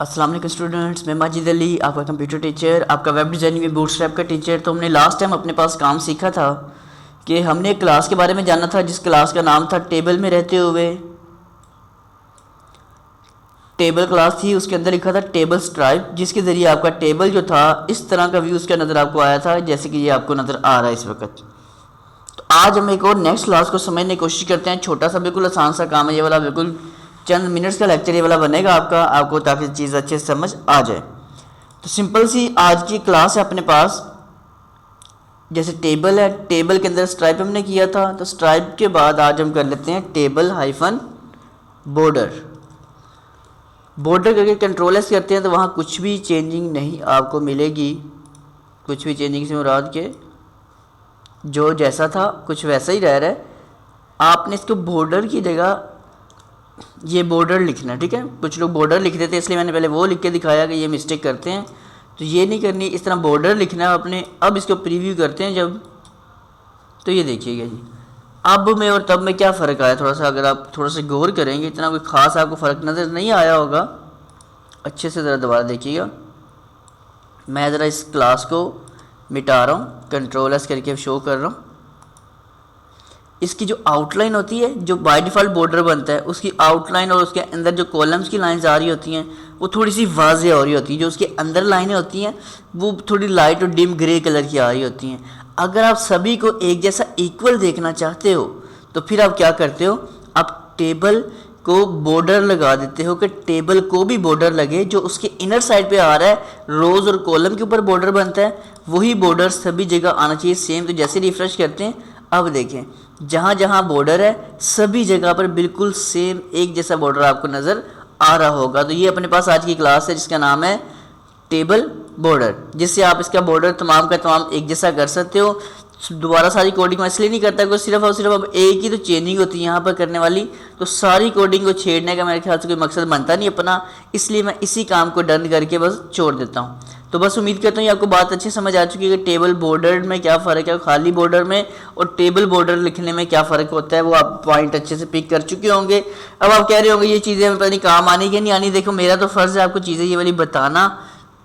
अस्सलाम वालेकुम स्टूडेंट्स, मैं माजिद अली आपका कंप्यूटर टीचर, आपका वेब डिज़ाइनिंग में बूटस्ट्रैप का टीचर। तो हमने लास्ट टाइम अपने पास काम सीखा था कि हमने एक क्लास के बारे में जाना था जिस क्लास का नाम था टेबल में रहते हुए। टेबल क्लास थी, उसके अंदर लिखा था टेबल स्ट्राइप, जिसके ज़रिए आपका टेबल जो था इस तरह का व्यू उसका नज़र आपको आया था जैसे कि ये आपको नज़र आ रहा है इस वक्त। तो आज हम एक और नेक्स्ट क्लास को समझने की कोशिश करते हैं। छोटा सा बिल्कुल आसान सा काम है ये वाला, बिल्कुल चंद मिनट्स का लेक्चर ये वाला बनेगा आपको ताकि चीज़ अच्छे से समझ आ जाए। तो सिंपल सी आज की क्लास है अपने पास। जैसे टेबल है, टेबल के अंदर स्ट्राइप हमने किया था, तो स्ट्राइप के बाद आज हम कर लेते हैं टेबल हाइफन बॉर्डर। बॉर्डर करके कंट्रोल एस करते हैं तो वहाँ कुछ भी चेंजिंग नहीं आपको मिलेगी। कुछ भी चेंजिंग से मुराद के जो जैसा था कुछ वैसा ही रह रहा है। आपने इसको बॉर्डर की जगह ये बॉर्डर लिखना, ठीक है। कुछ लोग बॉर्डर लिख देते हैं, इसलिए मैंने पहले वो लिख के दिखाया कि ये मिस्टेक करते हैं, तो ये नहीं करनी। इस तरह बॉर्डर लिखना है अपने। अब इसको प्रीव्यू करते हैं जब, तो ये देखिएगा जी अब में और तब में क्या फ़र्क आया। थोड़ा सा अगर आप थोड़ा सा गौर करेंगे, इतना कोई ख़ास आपको फ़र्क नज़र नहीं आया होगा। अच्छे से ज़रा दोबारा देखिएगा। मैं ज़रा इस क्लास को मिटा रहा हूँ, कंट्रोल एस करके शो कर रहा हूँ। इसकी जो आउटलाइन होती है, जो बाय डिफ़ॉल्ट बॉर्डर बनता है, उसकी आउटलाइन और उसके अंदर जो कॉलम्स की लाइंस आ रही होती हैं वो थोड़ी सी वाज़ेह हो रही होती है। जो उसके अंदर लाइनें होती हैं वो थोड़ी लाइट और डिम ग्रे कलर की आ रही होती हैं। अगर आप सभी को एक जैसा इक्वल देखना चाहते हो तो फिर आप क्या करते हो, आप टेबल को बॉर्डर लगा देते हो कि टेबल को भी बॉर्डर लगे। जो उसके इनर साइड पे आ रहा है, रोज़ और कॉलम के ऊपर बॉर्डर बनता है, वही बॉर्डर सभी जगह आना चाहिए सेम। तो जैसे रिफ्रेश करते हैं, अब देखें जहाँ जहाँ बॉर्डर है सभी जगह पर बिल्कुल सेम एक जैसा बॉर्डर आपको नज़र आ रहा होगा। तो ये अपने पास आज की क्लास है जिसका नाम है टेबल बॉर्डर, जिससे आप इसका बॉर्डर तमाम का तमाम एक जैसा कर सकते हो। दोबारा सारी कोडिंग मैं इसलिए नहीं करता कि सिर्फ और सिर्फ अब एक ही तो चेंजिंग होती है यहाँ पर करने वाली, तो सारी कोडिंग को छेड़ने का मेरे ख्याल से कोई मकसद बनता नहीं अपना, इसलिए मैं इसी काम को डन करके बस छोड़ देता हूँ। तो बस उम्मीद करता हूँ ये आपको बात अच्छी समझ आ चुकी है कि टेबल बॉर्डर में क्या फ़र्क है, खाली बॉर्डर में और टेबल बॉर्डर लिखने में क्या फ़र्क होता है, वो आप पॉइंट अच्छे से पिक कर चुके होंगे। अब आप कह रहे होंगे ये चीज़ें हमें पता नहीं काम आनी कि नहीं आनी। देखो मेरा तो फ़र्ज़ है आपको चीज़ें ये वाली बताना,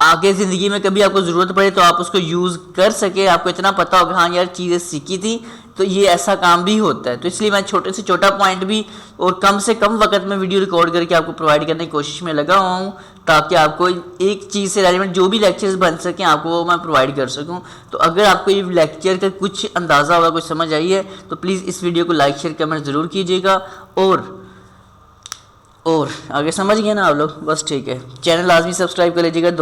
आगे ज़िंदगी में कभी आपको ज़रूरत पड़े तो आप उसको यूज़ कर सके, आपको इतना पता होगा हाँ यार चीज़ें सीखी थी तो ये ऐसा काम भी होता है। तो इसलिए मैं छोटे से छोटा पॉइंट भी और कम से कम वक्त में वीडियो रिकॉर्ड करके आपको प्रोवाइड करने की कोशिश में लगा हुआ हूँ, ताकि आपको एक चीज़ से रेलिवेंट जो भी लेक्चर्स बन सकें आपको वो मैं प्रोवाइड कर सकूँ। तो अगर आपको ये लेक्चर का कुछ अंदाज़ा होगा, कुछ समझ आई है, तो प्लीज़ इस वीडियो को लाइक शेयर कमेंट ज़रूर कीजिएगा। और आगे समझ गए ना आप लोग, बस ठीक है। चैनल लाजमी सब्सक्राइब कर लीजिएगा।